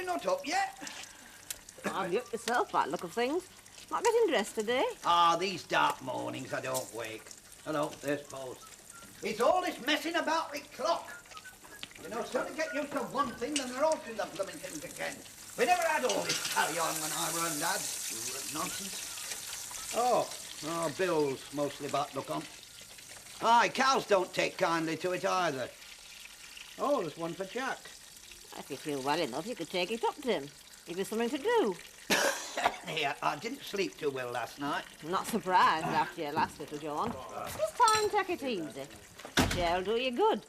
you're not up yet? I've up yourself by the look of things. Not getting dressed today? Ah, these dark mornings I don't wake. Hello, there's Post. It's all this messing about with clock. You know, sort of get used to one thing, then they're altering the blooming things again. We never had all this carry-on when I run, Dad. Nonsense. Oh, bills, mostly bad look on. Aye, cows don't take kindly to it either. Oh, there's one for Jack. If you feel well enough, you could take it up to him. Give you something to do. Yeah, I didn't sleep too well last night. I'm not surprised after your last little John. This time, take it easy. She'll do you good.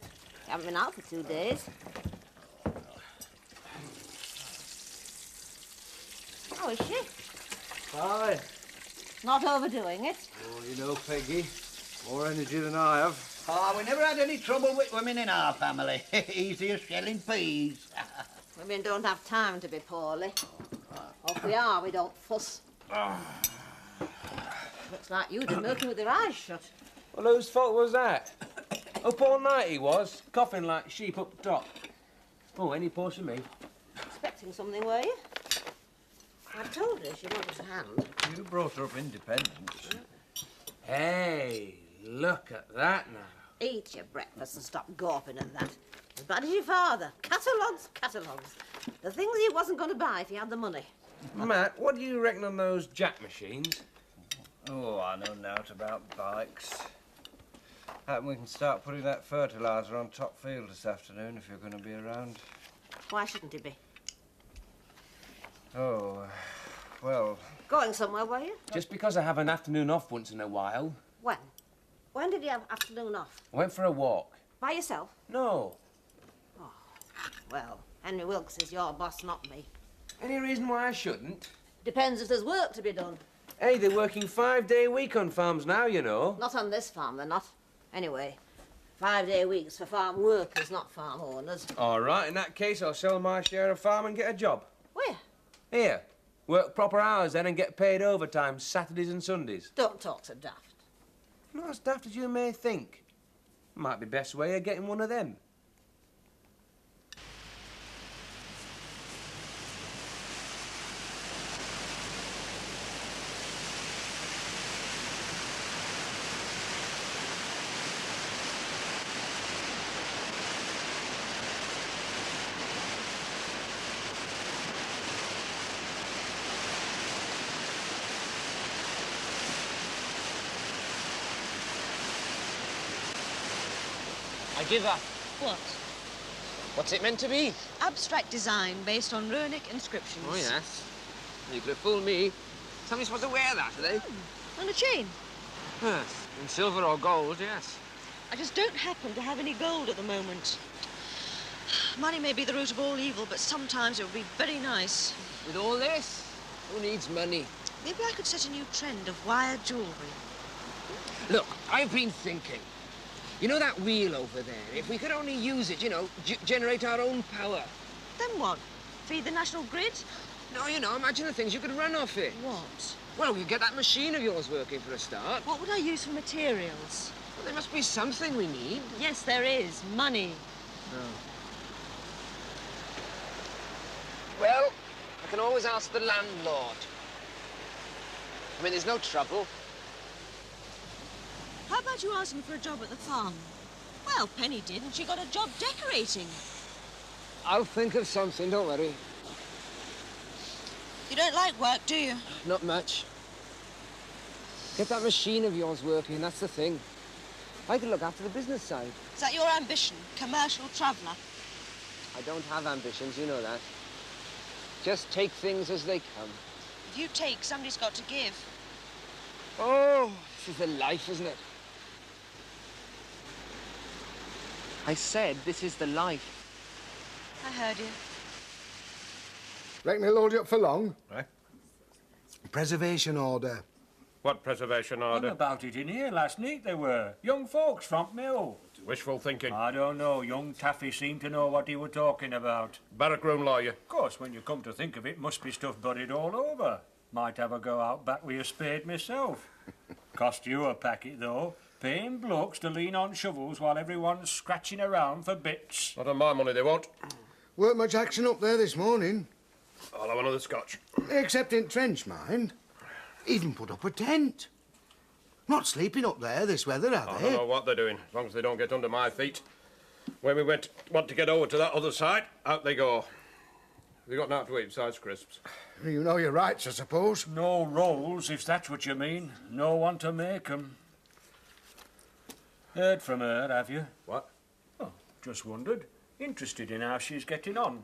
You haven't been out for 2 days. How is she? Fine. Not overdoing it? Oh, you know, Peggy, more energy than I have. Oh, we never had any trouble with women in our family. Easy as shelling peas. Women don't have time to be poorly. Or if we are, we don't fuss. Looks like you'd been milking with your eyes shut. Well, whose fault was that? Up all night he was, coughing like sheep up the top. Oh, any portion of me. Expecting something, were you? I told her she wanted a hand. You brought her up independent. Hey, look at that now. Eat your breakfast and stop gawping at that. As bad as your father. Catalogues, catalogues. The things he wasn't going to buy if he had the money. Matt, what do you reckon on those jack machines? Oh, I know naught about bikes. We can start putting that fertiliser on top field this afternoon if you're going to be around. Why shouldn't he be? Oh, well... Going somewhere, were you? Just because I have an afternoon off once in a while. When? When did you have afternoon off? I went for a walk. By yourself? No. Oh, well, Henry Wilkes is your boss, not me. Any reason why I shouldn't? Depends if there's work to be done. Hey, they're working 5-day week on farms now, you know. Not on this farm, they're not. Anyway, 5-day weeks for farm workers, not farm owners. All right, in that case, I'll sell my share of farm and get a job. Where? Here. Work proper hours then and get paid overtime Saturdays and Sundays. Don't talk so daft. Not as daft as you may think. Might be best way of getting one of them. I give up. What? What's it meant to be? Abstract design based on runic inscriptions. Oh, yes. You could have fooled me. Somebody's supposed to wear that, are they? And a chain. Yes. In silver or gold, yes. I just don't happen to have any gold at the moment. Money may be the root of all evil, but sometimes it would be very nice. With all this, who needs money? Maybe I could set a new trend of wired jewellery. Look, I've been thinking. You know that wheel over there? If we could only use it, you know, generate our own power. Then what? Feed the national grid? No, you know, imagine the things you could run off it. What? Well, we could get that machine of yours working for a start. What would I use for materials? Well, there must be something we need. Yes, there is. Money. Well, I can always ask the landlord. I mean, there's no trouble. How about you asking for a job at the farm? Well, Penny did, and she got a job decorating. I'll think of something, don't worry. You don't like work, do you? Not much. Get that machine of yours working, that's the thing. I could look after the business side. Is that your ambition? Commercial traveller? I don't have ambitions, you know that. Just take things as they come. If you take, somebody's got to give. Oh, this is the life, isn't it? I said this is the life. I heard you. Reckon they'll hold you up for long? Eh? Preservation order. What preservation order? On about it in here last night they were. Young folks from Mill. Wishful thinking. I don't know. Young Taffy seemed to know what he were talking about. Barrack room lawyer. Of course, when you come to think of it, must be stuff buried all over. Might have a go out back with a spade myself. Cost you a packet, though. Paying blokes to lean on shovels while everyone's scratching around for bits. Not on my money, they won't. Weren't much action up there this morning. I'll have another scotch. Except in trench, mind. Even put up a tent. Not sleeping up there this weather, are I they? don't know what they're doing, as long as they don't get under my feet. When we want to get over to that other side, out they go. Have you got nothing to eat besides crisps? You know your rights, I suppose. No rolls, if that's what you mean. No one to make 'em. Heard from her, have you? What? Oh, just wondered. Interested in how she's getting on.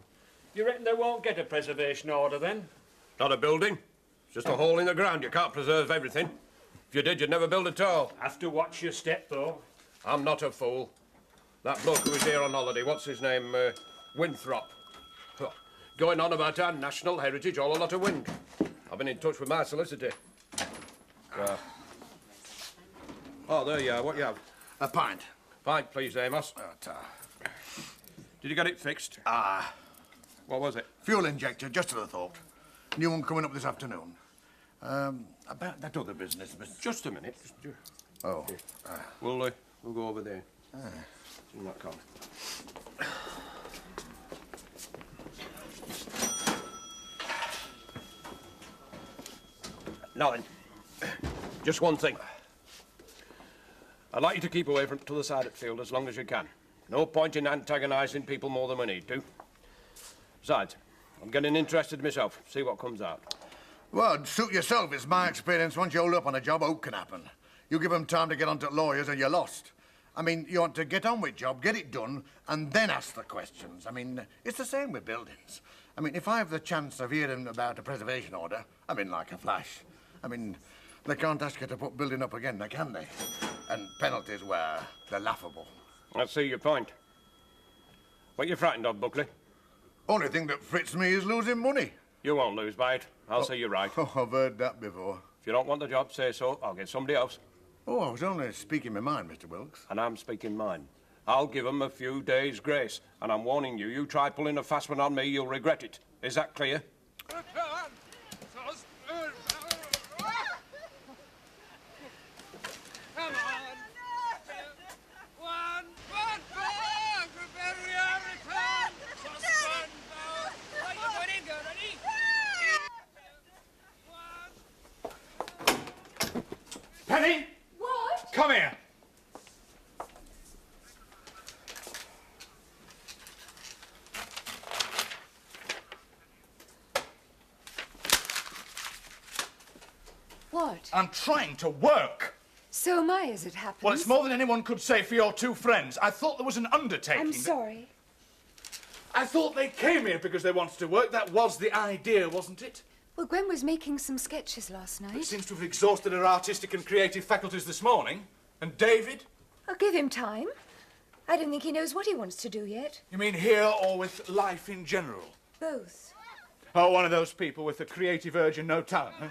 You reckon they won't get a preservation order then? Not a building. It's just a hole in the ground. You can't preserve everything. If you did, you'd never build at all. Have to watch your step, though. I'm not a fool. That bloke who was here on holiday, what's his name? Winthrop. Huh. Going on about our national heritage, all a lot of wind. I've been in touch with my solicitor. Oh, there you are. What you have? A pint. Pint, please, Amos. Did you get it fixed? What was it? Fuel injector, just as I thought. New one coming up this afternoon. About that other business, Mr. Just a minute. Oh. We'll go over there. In that corner. Now then, just one thing. I'd like you to keep away from the other side of the field as long as you can. No point in antagonising people more than we need to. Besides, I'm getting interested myself. See what comes out. Well, suit yourself. It's my experience. Once you hold up on a job, out can happen. You give them time to get onto lawyers and you're lost. I mean, you want to get on with job, get it done, and then ask the questions. I mean, it's the same with buildings. I mean, if I have the chance of hearing about a preservation order, I'm in like a flash. I mean, they can't ask you to put building up again, can they? And penalties, well, they're laughable. I see your point. What are you frightened of, Buckley? Only thing that frits me is losing money. You won't lose by it. I'll say you're right. Oh, I've heard that before. If you don't want the job, say so. I'll get somebody else. Oh, I was only speaking my mind, Mr. Wilkes. And I'm speaking mine. I'll give 'em a few days' grace. And I'm warning you, you try pulling a fast one on me, you'll regret it. Is that clear? Penny! What? Come here. What? I'm trying to work. So am I, as it happens. Well, it's more than anyone could say for your two friends. I thought there was an undertaking. I'm sorry. I thought they came here because they wanted to work. That was the idea, wasn't it? Well, Gwen was making some sketches last night. It seems to have exhausted her artistic and creative faculties this morning. And David? I'll give him time. I don't think he knows what he wants to do yet. You mean here or with life in general? Both. Oh, one of those people with a creative urge and no talent, huh?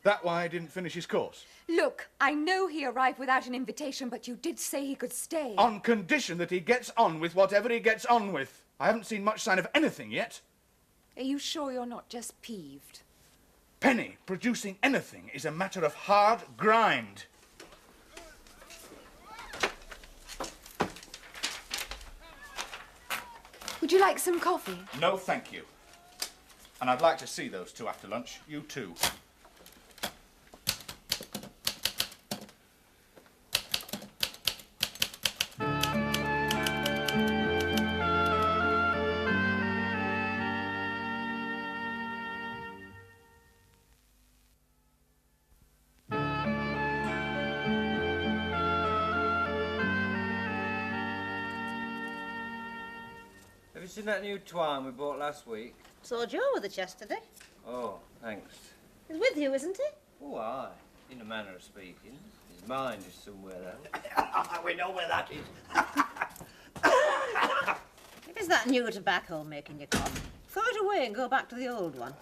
That why he didn't finish his course? Look, I know he arrived without an invitation, but you did say he could stay. On condition that he gets on with whatever he gets on with. I haven't seen much sign of anything yet. Are you sure you're not just peeved? Penny, producing anything is a matter of hard grind. Would you like some coffee? No, thank you. And I'd like to see those two after lunch. You too. Have you seen that new twine we bought last week? Saw Joe with the chest today. Oh, thanks. He's with you, isn't he? Oh, aye. In a manner of speaking. His mind is somewhere else. We know where that is. If it's that new tobacco making you cough, throw it away and go back to the old one.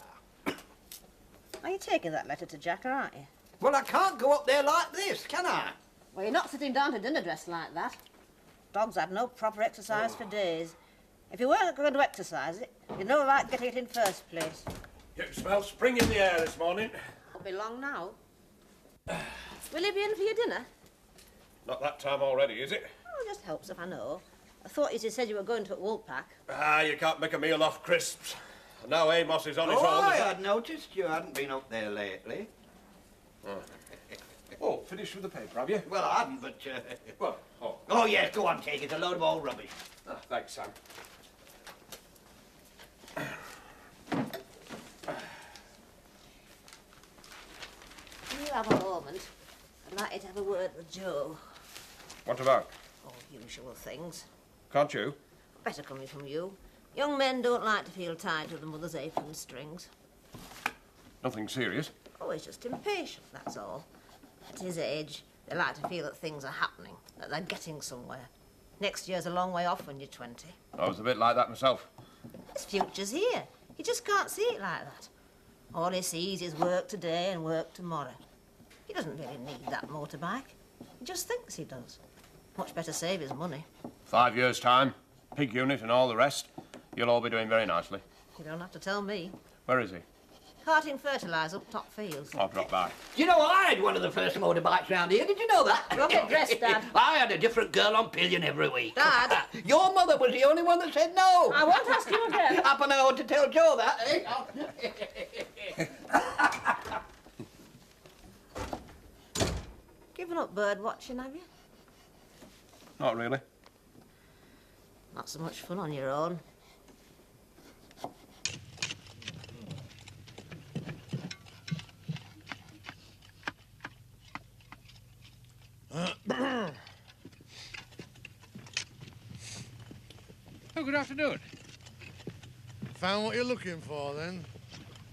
Are you taking that letter to Jack, or aren't you? Well, I can't go up there like this, can I? Well, you're not sitting down to dinner dressed like that. Dog's had no proper exercise for days. If you weren't going to exercise it, you'd know about getting it in first place. You smell spring in the air this morning. Won't be long now. Will you be in for your dinner? Not that time already, is it? Oh, it just helps if I know. I thought you said you were going to at Woolpack. Ah, you can't make a meal off crisps. Now Amos is on his Oh, own. I had noticed you hadn't been up there lately. Oh, finished with the paper, have you? Well, I hadn't, but... Well, oh. Oh, yes, go on, take it. A load of old rubbish. Ah, thanks, Sam. Can you have a moment? I'd like you to have a word with Joe. What about? All usual things. Can't you? Better coming from you. Young men don't like to feel tied to the mother's apron strings. Nothing serious. Oh, he's just impatient, that's all. At his age, they like to feel that things are happening, that they're getting somewhere. Next year's a long way off when you're 20. I was a bit like that myself. His future's here. He just can't see it like that. All he sees is work today and work tomorrow. He doesn't really need that motorbike. He just thinks he does. Much better save his money. 5 years' time, pig unit and all the rest. You'll all be doing very nicely. You don't have to tell me. Where is he? Carting fertiliser up top fields. I'll drop by. Do you know I had one of the first motorbikes round here? Did you know that? Go get dressed, Dad. I had a different girl on pillion every week. Dad? Your mother was the only one that said no. I won't ask you again. Happen I ought to tell Joe that, eh? Given up bird watching, have you? Not really. Not so much fun on your own. Oh, good afternoon. Found what you're looking for, then?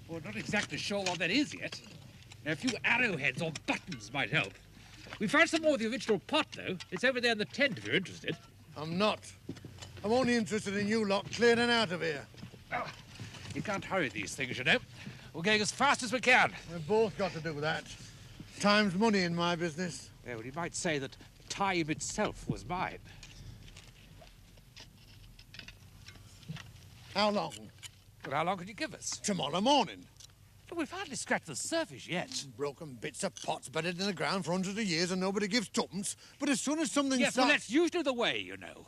Well, not exactly sure what that is yet. A few arrowheads or buttons might help. We found some more of the original pot, though. It's over there in the tent, if you're interested. I'm not. I'm only interested in you lot clearing out of here. Oh, you can't hurry these things, you know. We're going as fast as we can. We've both got to do that. Time's money in my business. Yeah, well, you might say that time itself was mine. How long? Well, how long can you give us? Tomorrow morning. Well, we've hardly scratched the surface yet. Broken bits of pots bedded in the ground for hundreds of years and nobody gives tuppence. But as soon as something Yes, starts... well, that's usually the way, you know.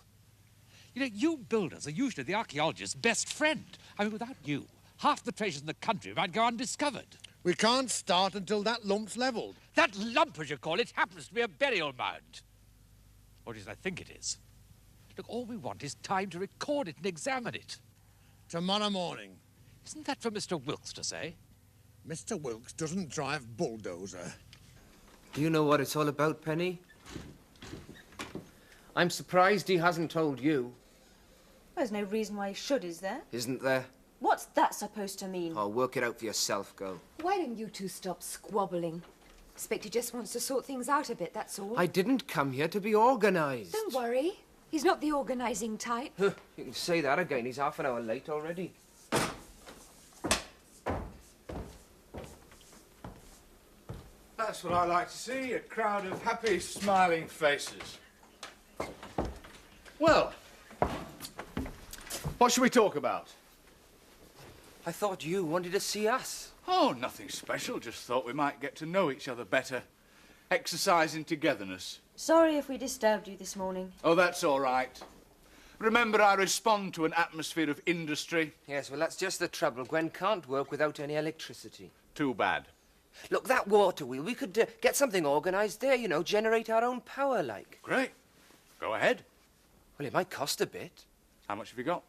You know, you builders are usually the archaeologist's best friend. I mean, without you, half the treasures in the country might go undiscovered. We can't start until that lump's levelled. That lump, as you call it, happens to be a burial mound. Or at least I think it is. Look, all we want is time to record it and examine it. Tomorrow morning. Isn't that for Mr. Wilkes to say? Mr. Wilkes doesn't drive bulldozer. Do you know what it's all about, Penny? I'm surprised he hasn't told you. There's no reason why he should, is there? Isn't there? What's that supposed to mean? Oh, work it out for yourself, girl. Why don't you two stop squabbling? Expect he just wants to sort things out a bit, that's all. I didn't come here to be organised. Don't worry. He's not the organising type. You can say that again. He's half an hour late already. That's what I like to see, a crowd of happy, smiling faces. Well, what should we talk about? I thought you wanted to see us. Oh, nothing special. Just thought we might get to know each other better. Exercising togetherness. Sorry if we disturbed you this morning. Oh, that's all right. Remember, I respond to an atmosphere of industry. Yes, well, that's just the trouble. Gwen can't work without any electricity. Too bad. Look, that water wheel, we could get something organised there, you know, generate our own power, like. Great. Go ahead. Well, it might cost a bit. How much have you got?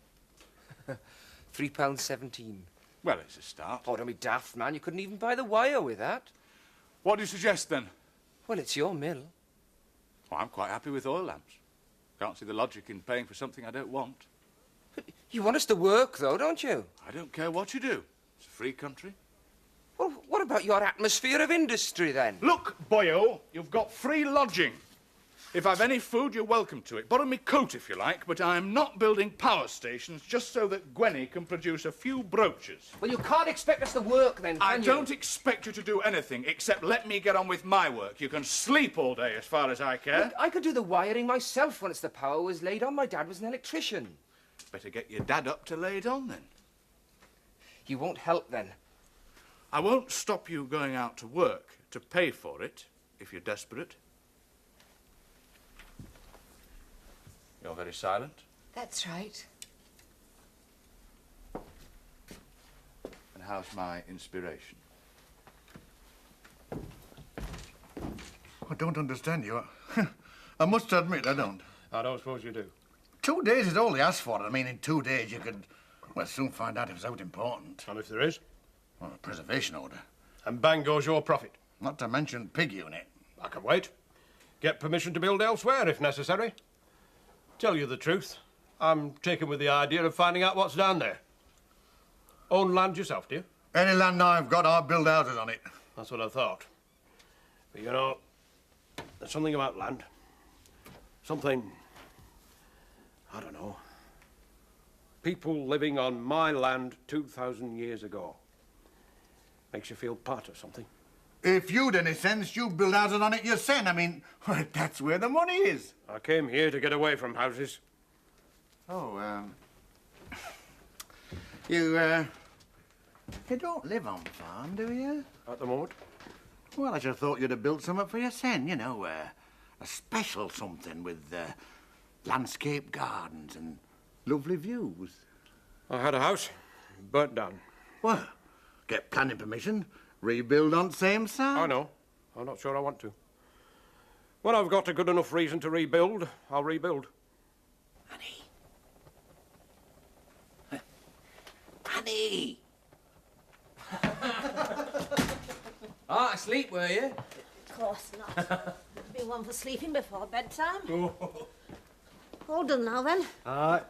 £3.17. Well, it's a start. Oh, don't be daft, man. You couldn't even buy the wire with that. What do you suggest, then? Well, it's your mill. Well, I'm quite happy with oil lamps. Can't see the logic in paying for something I don't want. But you want us to work, though, don't you? I don't care what you do. It's a free country. Well, what about your atmosphere of industry, then? Look, boyo, you've got free lodging. If I've any food, you're welcome to it. Borrow me coat if you like, but I am not building power stations just so that Gwenny can produce a few brooches. Well, you can't expect us to work, then, can you? I don't expect you to do anything except let me get on with my work. You can sleep all day as far as I care. Look, I could do the wiring myself once the power was laid on. My dad was an electrician. Better get your dad up to lay it on, then. You won't help, then? I won't stop you going out to work to pay for it, if you're desperate. You're very silent. That's right. and how's my inspiration? I don't understand you. I must admit I don't. I don't suppose you do. 2 days is all they asked for. I mean, in 2 days you could, well, soon find out if it's out important. And if there is? Well, a preservation order. And bang goes your profit. Not to mention pig unit. I can wait. Get permission to build elsewhere if necessary. Tell you the truth, I'm taken with the idea of finding out what's down there. Own land yourself, do you? Any land I've got, I'll build houses on it. That's what I thought. But you know, there's something about land. Something, I don't know. People living on my land 2,000 years ago. Makes you feel part of something. If you'd any sense, you'd build houses on it yourself. I mean, well, that's where the money is. I came here to get away from houses. Oh, you don't live on farm, do you? At the moment? Well, I just thought you'd have built something for your son, you know, a special something with landscape gardens and lovely views. I had a house, burnt down. Well, get planning permission, rebuild on same site. I know. I'm not sure I want to. When I've got a good enough reason to rebuild, I'll rebuild. Annie! Ah, asleep, were you? Of course not. There's been one for sleeping before bedtime. Oh. All done now, then?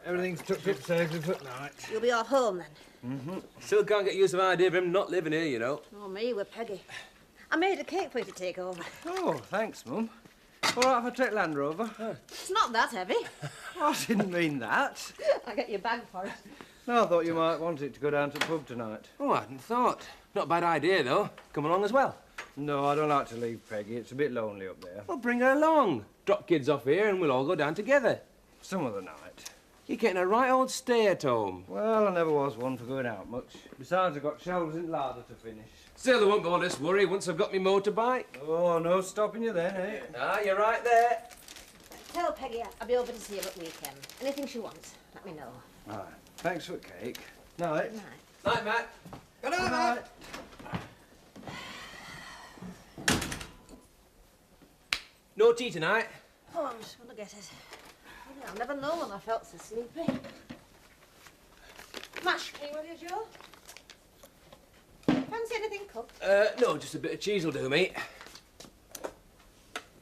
Everything's took fit safely for night. You'll be off home, then? Mm-hmm. Still can't get used to the idea of him not living here, you know. Oh, me with Peggy. I made a cake for you to take over. Oh, thanks, Mum. All right if I take Land Rover? It's not that heavy. I didn't mean that. I'll get your bag for it. No, I thought you might want it to go down to the pub tonight. Oh, I hadn't thought. Not a bad idea, though. Come along as well. No, I don't like to leave Peggy. It's a bit lonely up there. Well, bring her along. Drop kids off here and we'll all go down together. Some of the night. You're getting a right old stay at home. Well, I never was one for going out much. Besides, I've got shelves in larder to finish. Still, there won't be all this worry once I've got my motorbike. Oh, no stopping you then, eh? Ah, you're right there. Tell Peggy I'll be over to see her at weekend. Anything she wants, let me know. All right. Thanks for the cake. Night. Night, Matt. Good night, Matt. No tea tonight. Oh, I'm just going to get it. I've never known when I felt so sleepy. Mash cream, will you, Joe? Fancy anything cooked? No, just a bit of cheese will do, mate.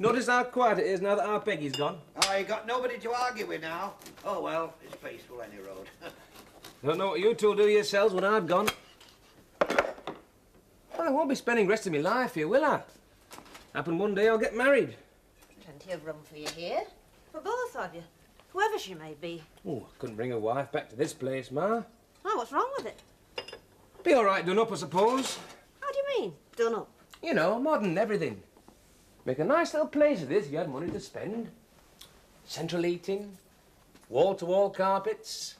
Notice how quiet it is now that our Peggy's gone? Oh, you got nobody to argue with now. Oh, well, it's peaceful any road. Don't know what you two will do yourselves when I've gone. Well, I won't be spending the rest of my life here, will I? Happen one day I'll get married. Plenty of room for you here. For both of you. Whoever she may be. Oh, I couldn't bring a wife back to this place, Ma. Oh, what's wrong with it? Be all right done up, I suppose. How do you mean, done up? You know, modern everything. Make a nice little place of this if you had money to spend. Central heating, wall-to-wall carpets,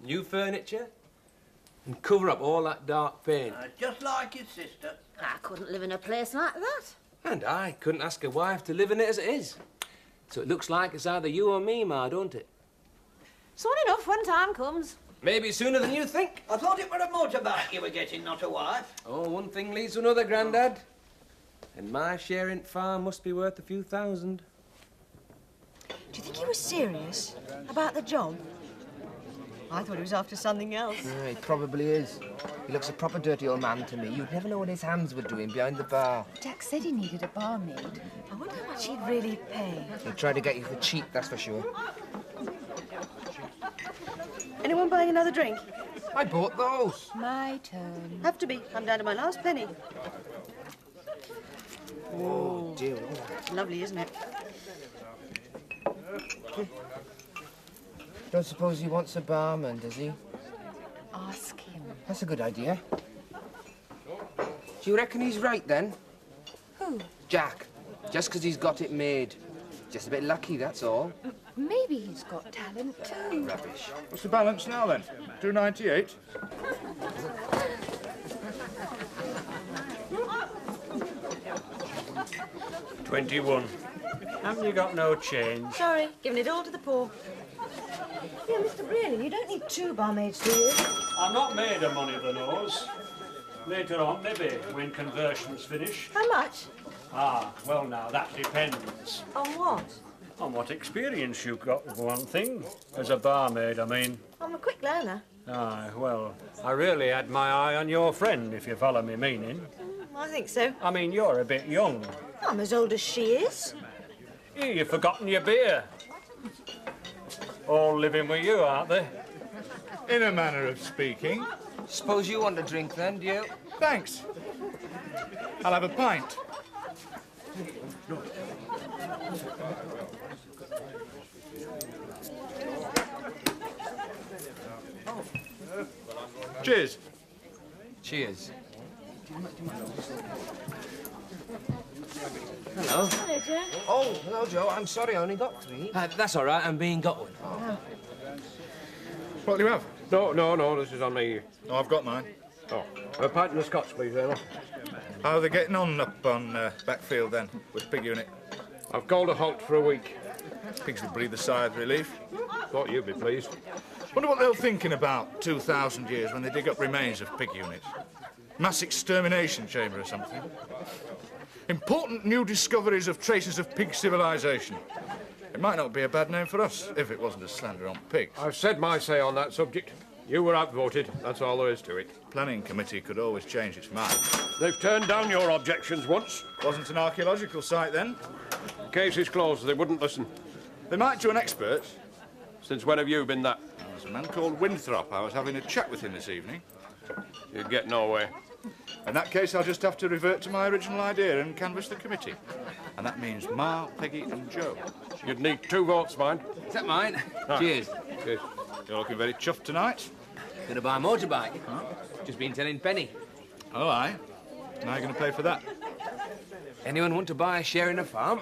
new furniture, and cover up all that dark paint. Just like your sister. I couldn't live in a place like that. And I couldn't ask a wife to live in it as it is. So it looks like it's either you or me, Ma, don't it? Soon enough when time comes. Maybe sooner than you think. I thought it were a motorbike you were getting, not a wife. Oh, one thing leads to another, Grandad. And my share in farm must be worth a few thousand. Do you think he was serious about the job? I thought he was after something else. He probably is. He looks a proper dirty old man to me. You'd never know what his hands were doing behind the bar. Jack said he needed a barmaid. I wonder how much he'd really pay. He'll try to get you for cheap, that's for sure. Anyone buying another drink? I bought those. My turn. Have to be. I'm down to my last penny. Oh, dear. Lovely, isn't it? Don't suppose he wants a barman, does he? Ask him. That's a good idea. Do you reckon he's right, then? Who? Jack. Just 'cause he's got it made. Just a bit lucky, that's all. Maybe he's got talent, too. Rubbish. What's the balance now, then? 298? £21. Haven't you got no change? Sorry, giving it all to the poor. Yeah, Mr. Brainerd, you don't need 2 barmaids, do you? I'm not made of money, the nose. Later on, maybe, when conversion's finished. How much? Ah, well now, that depends. On what? On what experience you've got, for one thing. As a barmaid, I mean. I'm a quick learner. Aye, well, I really had my eye on your friend, if you follow me meaning. I think so. I mean, you're a bit young. I'm as old as she is. You've forgotten your beer. All living with you, aren't they? In a manner of speaking. Suppose you want a drink then, do you? Thanks. I'll have a pint. Cheers. Cheers. Hello, Hello. Joe. Oh, hello, Joe. I'm sorry, I only got 3. That's all right. I'm being got one. What do you have? No, this is on me. Oh, I've got mine. Oh, a pint and a scotch, please, Emma. How are they getting on up on backfield then, with pig unit? I've called a halt for a week. Pigs will breathe a sigh of relief. Thought you'd be pleased. Wonder what they're thinking about 2,000 years when they dig up remains of pig units. Mass extermination chamber or something. Important new discoveries of traces of pig civilization. It might not be a bad name for us, if it wasn't a slander on pigs. I've said my say on that subject. You were outvoted. That's all there is to it. Planning committee could always change its mind. They've turned down your objections once. Wasn't an archaeological site then? Case is closed. They wouldn't listen. They might to an expert. Since when have you been that? There's a man called Winthrop. I was having a chat with him this evening. You'd get nowhere. In that case, I'll just have to revert to my original idea and canvass the committee. And that means Ma, Peggy and Joe. You'd need 2 votes, mind. Is that mine? Ah. Cheers. Cheers. You're looking very chuffed tonight. Gonna buy a motorbike. Huh? Just been telling Penny. Oh, aye. Now you're going to pay for that. Anyone want to buy a share in a farm?